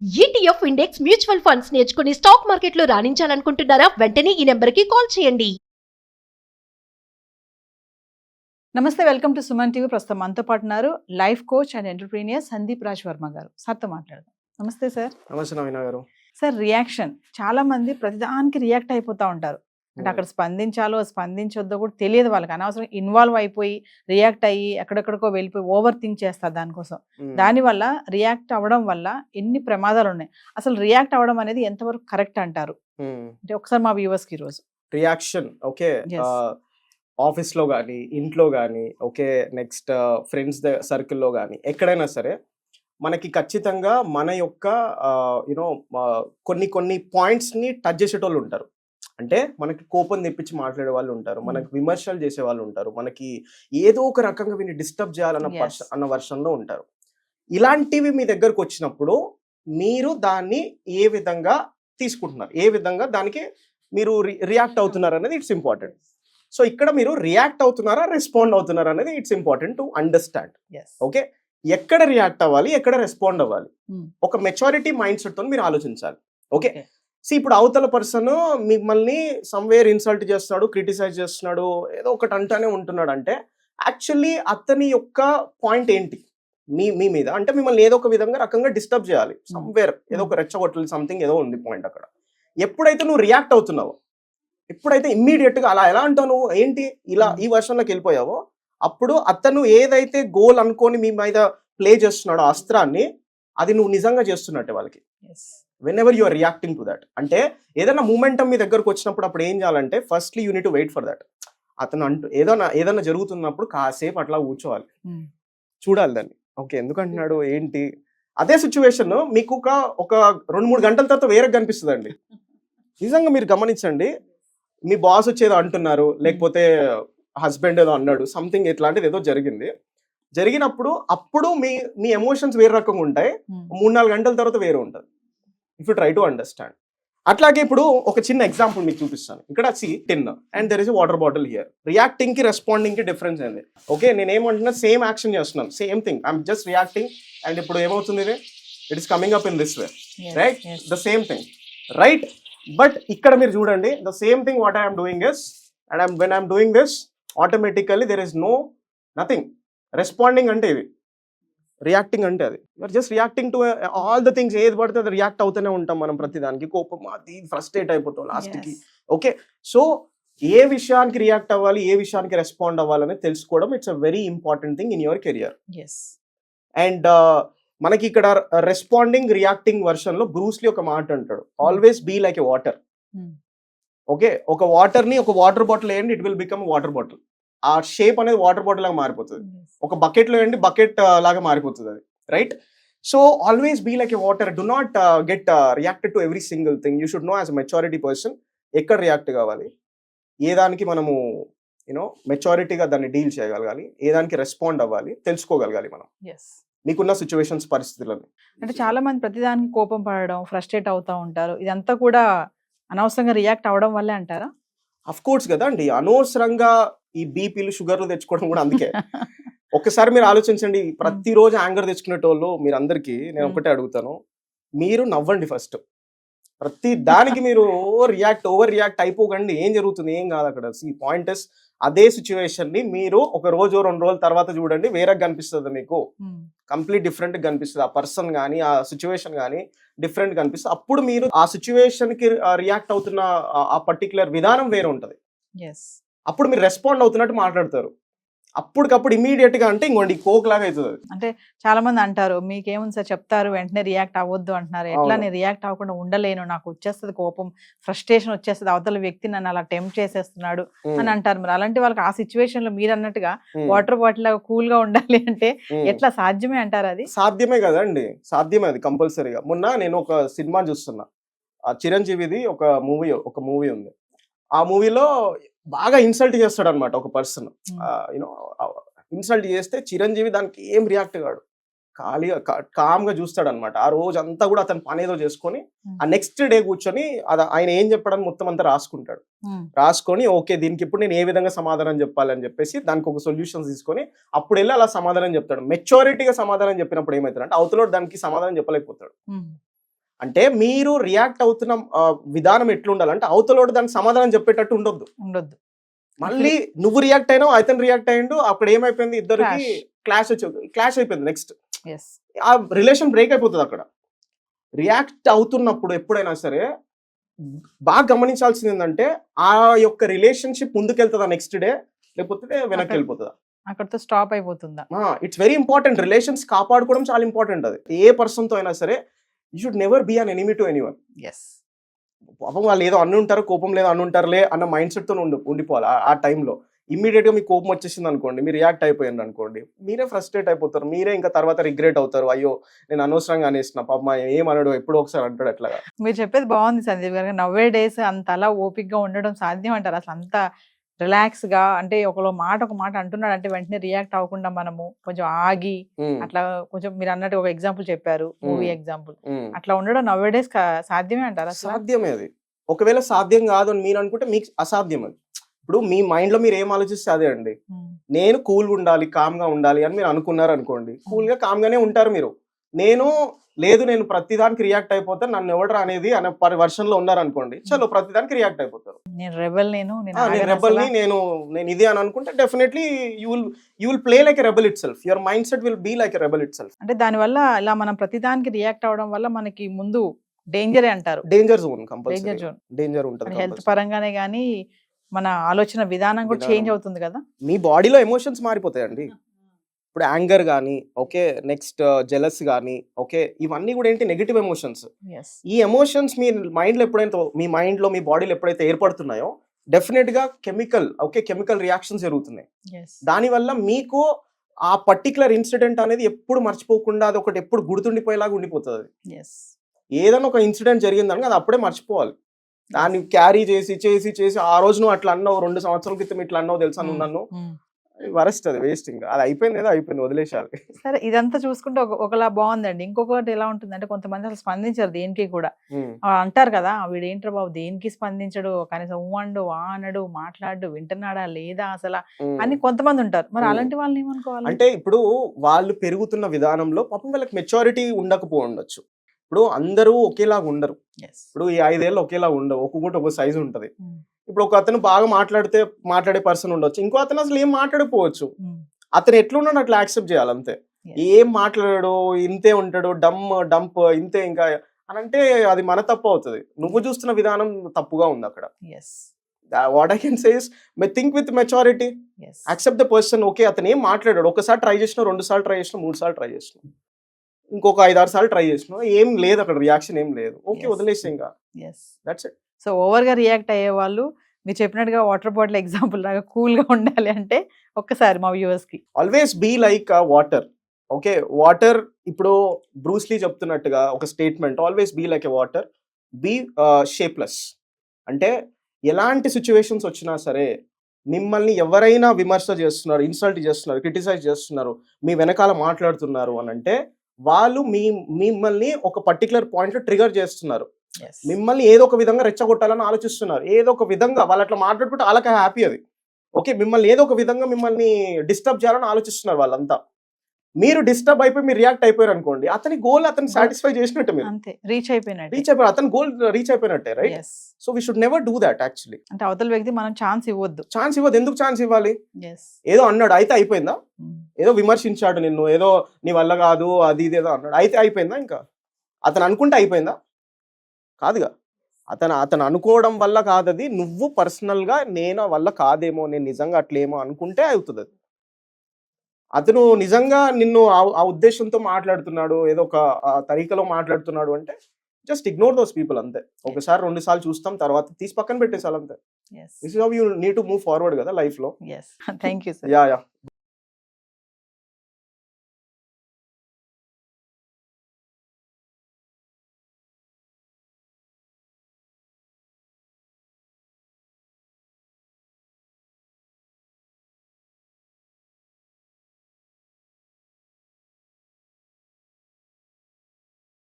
ETF index mutual funds నేర్చుకుని stock మార్కెట్లో రాణించాలనుకుంటున్నారా? వెంటనే ఈ నెంబర్కి కాల్ చేయండి. నమస్తే, వెల్కమ్ టు సుమన్ టీవీ. ప్రస్తుతం మనతో పాటు ఉన్నారు life coach and entrepreneur Sandeep Raj Varma గారు. సార్తో మాట్లాడదాం. నమస్తే సార్. నమస్తే నవీన గారు. సార్, రియాక్షన్ చాలా మంది ప్రతిదానికి రియాక్ట్ అయిపోతూ ఉంటారు. అంటే అక్కడ స్పందించాలో స్పందించొద్దో కూడా తెలియదు వాళ్ళకి. అనవసరం ఇన్వాల్వ్ అయిపోయి రియాక్ట్ అయ్యి ఎక్కడెక్కడికో వెళ్ళిపోయి ఓవర్ థింక్ చేస్తారు దానికోసం. దానివల్ల రియాక్ట్ అవ్వడం వల్ల ఎన్ని ప్రమాదాలు ఉన్నాయి. అసలు రియాక్ట్ అవ్వడం అనేది ఎంతవరకు కరెక్ట్ అంటారు? అంటే ఒకసారి మా వ్యూవర్స్ కి ఈరోజు రియాక్షన్ ఓకే, ఆఫీస్ లో కానీ ఇంట్లో కానీ ఓకే, నెక్స్ట్ ఫ్రెండ్స్ సర్కిల్లో కానీ ఎక్కడైనా సరే మనకి ఖచ్చితంగా మన యొక్క యూనో కొన్ని పాయింట్స్ ని టచ్ చేసేటోళ్ళు ఉంటారు. అంటే మనకి కోపం తెప్పించి మాట్లాడే వాళ్ళు ఉంటారు, మనకి విమర్శలు చేసే వాళ్ళు ఉంటారు, మనకి ఏదో ఒక రకంగా వీని డిస్టర్బ్ చేయాలన్న వర్షంలో ఉంటారు. ఇలాంటివి మీ దగ్గరకు వచ్చినప్పుడు మీరు దాన్ని ఏ విధంగా తీసుకుంటున్నారు, ఏ విధంగా దానికి మీరు రియాక్ట్ అవుతున్నారు అనేది ఇట్స్ ఇంపార్టెంట్. సో ఇక్కడ మీరు రియాక్ట్ అవుతున్నారా, రెస్పాండ్ అవుతున్నారా అనేది it's important to understand. Okay, ఎక్కడ రియాక్ట్ అవ్వాలి, ఎక్కడ రెస్పాండ్ అవ్వాలి, ఒక మెచ్యూరిటీ మైండ్ సెట్ తో మీరు ఆలోచించాలి. ఓకే, ఇప్పుడు అవతల పర్సన్ మిమ్మల్ని సమ్వేర్ ఇన్సల్ట్ చేస్తున్నాడు, క్రిటిసైజ్ చేస్తున్నాడు, ఏదో ఒకటి అంటానే ఉంటున్నాడు అంటే యాక్చువల్లీ అతని యొక్క పాయింట్ ఏంటి మీ మీద అంటే మిమ్మల్ని ఏదో ఒక విధంగా రకంగా డిస్టర్బ్ చేయాలి. సమ్వేర్ ఏదో ఒక రెచ్చగొట్టాలి, సంథింగ్ ఏదో ఉంది పాయింట్ అక్కడ. ఎప్పుడైతే నువ్వు రియాక్ట్ అవుతున్నావో, ఎప్పుడైతే ఇమ్మీడియట్ గా అలా ఎలా అంటావు నువ్వు ఏంటి ఇలా ఈ వర్షంలోకి వెళ్ళిపోయావో, అప్పుడు అతను ఏదైతే గోల్ అనుకొని మీ మీద ప్లే చేస్తున్నాడో అస్త్రాన్ని, అది నువ్వు నిజంగా చేస్తున్నట్టే వాళ్ళకి. Whenever you are reacting to that, అంటే ఏదైనా మూమెంటం మీ దగ్గరకు వచ్చినప్పుడు అప్పుడు ఏం చేయాలంటే firstly you need to wait for that. అతను ఏదైనా జరుగుతున్నప్పుడు కాసేపు అట్లా కూర్చోవాలి, చూడాలి దాన్ని. ఓకే, ఎందుకు అంటున్నాడు ఏంటి. అదే సిచ్యువేషన్ మీకు ఒక 2-3 గంటల తర్వాత వేరే కనిపిస్తుంది అండి. నిజంగా మీరు గమనించండి, మీ బాస్ వచ్చేదో అంటున్నారు, లేకపోతే హస్బెండ్ ఏదో అన్నాడు, సంథింగ్ ఇట్లాంటిది ఏదో జరిగినప్పుడు అప్పుడు మీ ఎమోషన్స్ వేరే రకంగా ఉంటాయి. 3-4 గంటల తర్వాత వేరే ఉంటుంది. If you try to understand. అట్లాగే ఇప్పుడు ఒక చిన్న ఎగ్జాంపుల్ మీకు చూపిస్తాను. ఇక్కడ tin and there is water bottle here. Reacting కి రెస్పాండింగ్ కి డిఫరెన్స్ ఏంది? ఓకే, నేను ఏమంటున్నా సేమ్ యాక్షన్ చేస్తున్నాను, same thing, I'm just reacting. And ఇప్పుడు ఏమవుతుంది, ఇది it is coming up in this way, right? The same thing, right? But ఇక్కడ మీరు చూడండి, the same thing what I'm doing is, and when I'm doing this automatically there is nothing. Responding అంటే ఇది, reacting అంటే అది. You're just reacting to all the things. ఏది పడితే అది రియాక్ట్ అవుతూనే ఉంటాం మనం ప్రతిదానికి. కోపం, అది ఫ్రస్ట్రేట్ అయిపోతాం లాస్ట్ కి. ఓకే, సో ఏ విషయానికి రియాక్ట్ అవ్వాలి, ఏ విషయానికి రెస్పాండ్ అవ్వాలని తెలుసుకోవడం it's a very important thing in your career. And మనకి ఇక్కడ రెస్పాండింగ్ రియాక్టింగ్ వర్షన్ లో బ్రూస్లీ ఒక మాట అంటాడు, always be like a water. Okay, ఒక వాటర్ ని ఒక వాటర్ బాటిల్ వేయండి, it will become water bottle. ఆ షేప్ అనేది వాటర్ బాటిల్ లాగా మారిపోతుంది. ఒక బకెట్ లో వేయండి, బకెట్ లాగా మారిపోతుంది అది, right? So always be like a water. Do not get reacted to every single thing. You should know as a maturity person ఎక్కడ రియాక్ట్ కావాలి, ఏ దానికి మనము యూనో మెచ్యూరిటీగా దాన్ని డీల్ చేయగలగాలి, ఏ దానికి రెస్పాండ్ అవ్వాలి తెలుసుకోగలగాలి మనం మీకున్న సిచ్యువేషన్స్, పరిస్థితులను. అంటే చాలా మంది ప్రతిదానికి కోపం పడడం, ఫ్రస్ట్రేట్ అవుతూ ఉంటారు. ఇదంతా కూడా అనవసరంగా రియాక్ట్ అవ్వడం వల్లే అంటారా? అఫ్ కోర్స్ కదా అండి, అనవసరంగా ఈ బీపీలు షుగర్లు తెచ్చుకోవడం కూడా అందుకే. ఒక్కసారి మీరు ఆలోచించండి, ప్రతిరోజు యాంగర్ తెచ్చుకునేటోళ్ళు మీరు అందరికీ నేను ఒకటే అడుగుతాను, మీరు నవ్వండి ఫస్ట్. ప్రతి దానికి మీరు ఓవర్ రియాక్ట్ అయిపోకండి. ఏం జరుగుతుంది, ఏం కాదు అక్కడ. పాయింట్ ఇస్, అదే సిచ్యువేషన్ ని మీరు ఒక రోజు 2 రోజుల తర్వాత చూడండి, వేరే కనిపిస్తుంది మీకు, కంప్లీట్ డిఫరెంట్ కనిపిస్తుంది. ఆ పర్సన్ కానీ ఆ సిచ్యువేషన్ కానీ డిఫరెంట్ కనిపిస్తుంది. అప్పుడు మీరు ఆ సిచ్యువేషన్ కి రియాక్ట్ అవుతున్న ఆ పర్టికులర్ విధానం వేరే ఉంటది. అప్పుడు మీరు రెస్పాండ్ అవుతున్నట్టు మాట్లాడతారు. అప్పటికప్పుడు ఇమీడియట్ గా అంటే ఇంకోండి కోక్ లాగా అవుతుంది. అంటే చాలా మంది అంటారు, మీకేముంది సార్ చెప్తారు, వెంటనే రియాక్ట్ అవ్వద్దు అంటున్నారు. ఎట్లా నేను రియాక్ట్ అవ్వకుండా ఉండలేను, నాకు వచ్చేస్తుంది కోపం, ఫ్రస్ట్రేషన్ వచ్చేస్తుంది, అవతల వ్యక్తి నన్ను అలా టెంప్ట్ చేసేస్తున్నాడు అని అంటారు. మరి అలాంటి వాళ్ళకి ఆ సిచ్యువేషన్ లో మీరు అన్నట్టుగా వాటర్ బాటిల్ లాగా కూల్ గా ఉండాలి అంటే ఎట్లా సాధ్యమే అంటారు? అది సాధ్యమే కదండి, సాధ్యమే అది కంపల్సరీగా. మొన్న నేను ఒక సినిమా చూస్తున్నా, చిరంజీవిది ఒక మూవీ ఉంది. ఆ మూవీలో బాగా ఇన్సల్ట్ చేస్తాడు అనమాట ఒక పర్సన్. యూనో ఇన్సల్ట్ చేస్తే చిరంజీవి దానికి ఏం రియాక్ట్ కాడు, ఖాళీగా కామ్ గా చూస్తాడు అనమాట. ఆ రోజు అంతా కూడా అతను పని ఏదో చేసుకొని ఆ నెక్స్ట్ డే కూర్చొని ఆయన ఏం చెప్పాడని మొత్తం అంతా రాసుకొని ఓకే దీనికి ఇప్పుడు నేను ఏ విధంగా సమాధానం చెప్పాలని చెప్పేసి దానికి ఒక సొల్యూషన్స్ తీసుకొని అప్పుడు వెళ్ళి అలా సమాధానం చెప్తాడు. మెచ్యూరిటీగా సమాధానం చెప్పినప్పుడు ఏమవుతాడు అంటే అవతల దానికి సమాధానం చెప్పలేకపోతాడు. అంటే మీరు రియాక్ట్ అవుతున్న విధానం ఎట్లుండాలంటే అవతలోడు దానికి సమాధానం చెప్పేటట్టు ఉండొద్దు. ఉండొద్దు. మళ్ళీ నువ్వు రియాక్ట్ అయినావు, అతను రియాక్ట్ అయ్యిండు, అప్పుడు ఏమైపోయింది, ఇద్దరికి క్లాష్ అయిపోయింది. నెక్స్ట్ ఎస్ ఆ రిలేషన్ బ్రేక్ అయిపోతుంది. అక్కడ రియాక్ట్ అవుతున్నప్పుడు ఎప్పుడైనా సరే బాగా గమనించాల్సింది ఏంటంటే ఆ యొక్క రిలేషన్షిప్ ముందుకెళ్తుందా నెక్స్ట్ డే, లేకపోతే వెనక్కి వెళ్ళిపోతుందా, అక్కడతో స్టాప్ అయిపోతుందా? It's very important. రిలేషన్స్ కాపాడుకోవడం చాలా ఇంపార్టెంట్. అది ఏ పర్సన్ తో అయినా సరే you should never be an enemy to anyone. Yes పాపం వాళ్ళు ఏదో అనుంటారు, కోపం లేదో అనుంటారులే అన్న మైండ్ సెట్ తో ఉండిపోవాలి. ఆ టైంలో ఇమ్మీడియట్ గా మీకు కోపం వచ్చేసింది అనుకోండి, మీరు రియాక్ట్ అయిపోయింది అనుకోండి, మీరే ఫ్రస్ట్రేట్ అయిపోతారు, మీరే ఇంకా తర్వాత రిగ్రెట్ అవుతారు. అయ్యో నేను అనవసరంగా అనేసిన, పాపం ఏమన్నాడు ఎప్పుడో ఒకసారి అంటాడు అట్లాగా. మీరు చెప్పేది బాగుంది సందీప్ గారు. నవ్వే డేస్ అంత అలా ఓపిక్ గా ఉండడం సాధ్యం అంటారు? అసలు అంత రిలాక్స్ గా, అంటే ఒక మాట అంటున్నాడు అంటే వెంటనే రియాక్ట్ అవ్వకుండా మనము కొంచెం ఆగి అట్లా కొంచెం మీరు అన్నట్టు ఒక ఎగ్జాంపుల్ చెప్పారు, మూవీ ఎగ్జాంపుల్, అట్లా ఉండడం నవ్వే డేస్ సాధ్యమే అంటారా? సాధ్యమే. అది ఒకవేళ సాధ్యం కాదు అని మీరు అనుకుంటే మీకు అసాధ్యం. అది ఇప్పుడు మీ మైండ్ లో మీరు ఏం ఆలోచిస్తే అదే అండి. నేను కూల్ గా ఉండాలి, కామ్ గా ఉండాలి అని మీరు అనుకున్నారు అనుకోండి, కూల్ గా కామ్ గానే ఉంటారు మీరు. నేను ప్రతిదానికి రియాక్ట్ అయిపోతాను, నన్ను ఎవడరా అనేది అనే వర్షన్ లో ఉన్నారు అనుకోండి, చలో ప్రతిదానికి రియాక్ట్ అయిపోతారు. నేను రెబెల్, నేను ఇది అని అనుకుంటే definitely you will play like a rebel itself. Your mind set will be like a rebel itself. అంటే దాని వల్ల ఇలా మనం ప్రతిదానికి రియాక్ట్ అవడం వల్ల మనకి ముందు డేంజరే అంటారు. డేంజర్ జోన్, కంపల్సరీ డేంజర్ ఉంటుంది. హెల్త్ పరంగానే గానీ మన ఆలోచన విధానం కూడా చేంజ్ అవుతుంది కదా. మీ బాడీలో ఎమోషన్స్ మారిపోతాయండి. ఇప్పుడు యాంగర్ కానీ, ఓకే, నెక్స్ట్ జెలస్ కానీ, ఓకే, ఇవన్నీ కూడా ఏంటి, నెగిటివ్ ఎమోషన్స్. ఈ ఎమోషన్స్ మీ మైండ్లో ఎప్పుడైతే, మీ మైండ్లో మీ బాడీలో ఎప్పుడైతే ఏర్పడుతున్నాయో డెఫినెట్ గా కెమికల్ రియాక్షన్స్ జరుగుతున్నాయి. దానివల్ల మీకు ఆ పర్టికులర్ ఇన్సిడెంట్ అనేది ఎప్పుడు మర్చిపోకుండా అది ఒకటి ఎప్పుడు గుర్తుండిపోయేలాగా ఉండిపోతుంది. ఏదైనా ఒక ఇన్సిడెంట్ జరిగిందని అది అప్పుడే మర్చిపోవాలి. దాన్ని క్యారీ చేసి చేసి చేసి ఆ రోజు నువ్వు అట్లా అన్నావు, 2 సంవత్సరాల క్రితం ఇట్లా అన్నావు తెలుసా నువ్వు నన్ను, వరస్ట్. అది వేస్ట్. ఇంకా అది అయిపోయింది ఏదో అయిపోయింది, వదిలేసాలి. సరే, ఇదంతా చూసుకుంటే ఒకలా బాగుందండి. ఇంకొకటి ఎలా ఉంటుందంటే కొంతమంది అసలు స్పందించరు దేనికి కూడా. అంటారు కదా, వీడేంట్రా బాబు దేనికి స్పందించడు, కనీసం ఊండు అనడు, మాట్లాడు, వింటున్నాడా లేదా అసలు అని కొంతమంది ఉంటారు. మరి అలాంటి వాళ్ళని ఏమనుకోవాలి అంటే, ఇప్పుడు వాళ్ళు పెరుగుతున్న విధానంలో పాపం వాళ్ళకి మెచ్యూరిటీ ఉండకపోవచ్చు. ఇప్పుడు అందరూ ఒకేలాగా ఉండరు. ఇప్పుడు ఈ 5 ఏళ్ళు ఒకేలా ఉండవు, ఒక్కొక్కటి ఒక సైజు ఉంటది. ఇప్పుడు ఒక అతను బాగా మాట్లాడే పర్సన్ ఉండొచ్చు, ఇంకో అతను అసలు ఏం మాట్లాడకపోవచ్చు. అతను ఎట్లున్నాడు అట్లా యాక్సెప్ట్ చేయాలి అంతే. ఏం మాట్లాడాడు, ఇంతే ఉంటాడు, డంప్ ఇంతే ఇంకా అని అంటే అది మన తప్పు అవుతుంది. నువ్వు చూస్తున్న విధానం తప్పుగా ఉంది అక్కడ. What I can say is think with maturity, accept the person. Okay, అతను ఏం మాట్లాడాడు, ఒకసారి ట్రై చేసినా, 2 సార్లు ట్రై చేసినా, 3 సార్లు ట్రై చేసినా, ఇంకొక 5-6 సార్లు ట్రై చేసినా, ఏం లేదు అక్కడ, రియాక్షన్ ఏం లేదు, ఓకే వదిలేసి ఇంకా దట్స్ ఇట్. సో ఓవర్ గా రియాక్ట్ అయ్యే వాళ్ళు మీరు చెప్పినట్టుగా వాటర్ బాటిల్ ఎగ్జాంపుల్ లాగా కూల్ గా ఉండాలి అంటే ఒక్కసారి మా వ్యూవర్స్ కి always be like water. Okay, water ఇప్పుడు బ్రూస్లీ చెప్తున్నట్టుగా ఒక statement, always be like a water, be shapeless. అంటే ఎలాంటి సిచ్యువేషన్స్ వచ్చినా సరే మిమ్మల్ని ఎవరైనా విమర్శ చేస్తున్నారు, ఇన్సల్ట్ చేస్తున్నారు, క్రిటిసైజ్ చేస్తున్నారు, మీ వెనకాల మాట్లాడుతున్నారు అని అంటే వాళ్ళు మిమ్మల్ని ఒక పర్టికులర్ పాయింట్ లో ట్రిగర్ చేస్తున్నారు. మిమ్మల్ని ఏదో ఒక విధంగా రెచ్చగొట్టాలని ఆలోచిస్తున్నారు. ఏదో ఒక విధంగా వాళ్ళు అట్లా మాట్లాడుకుంటే వాళ్ళకి హ్యాపీ అది. ఓకే, మిమ్మల్ని ఏదో ఒక విధంగా మిమ్మల్ని డిస్టర్బ్ చేయాలని ఆలోచిస్తున్నారు వాళ్ళంతా. మీరు డిస్టర్బ్ అయిపోయి మీరు రియాక్ట్ అయిపోయారు అనుకోండి, అతని గోల్ అతను సాటిస్ఫై చేసినట్టు, మీరు రీచ్ అయిపోయినట్టు, అతని గోల్ రీచ్ అయిపోయినట్టే, right? So we should never do that actually. అంటే అవతల వ్యక్తి మనం ఛాన్స్ ఇవ్వద్దు. ఎందుకు ఛాన్స్ ఇవ్వాలి? ఏదో అన్నాడు అయితే అయిపోయిందా? ఏదో విమర్శించాడు నిన్ను, ఏదో నీ వల్ల కాదు అది ఇదేదో అన్నాడు అయితే అయిపోయిందా? ఇంకా అతను అనుకుంటే అయిపోయిందా? కాదుగా. అతను అనుకోవడం వల్ల కాదది, నువ్వు పర్సనల్ గా నేను వల్ల కాదేమో, నేను నిజంగా అట్లేమో అనుకుంటే అవుతుంది అది. అతను నిజంగా నిన్ను ఆ ఉద్దేశంతో మాట్లాడుతున్నాడు, ఏదో ఒక తరీకలో మాట్లాడుతున్నాడు అంటే జస్ట్ ఇగ్నోర్ దోస్ పీపుల్ అంతే. ఒకసారి 2 సార్లు చూస్తాం, తర్వాత తీసి పక్కన పెట్టేసాలి అంతే. This is how you need to move forward కదా లైఫ్ లో. Thank you sir. యా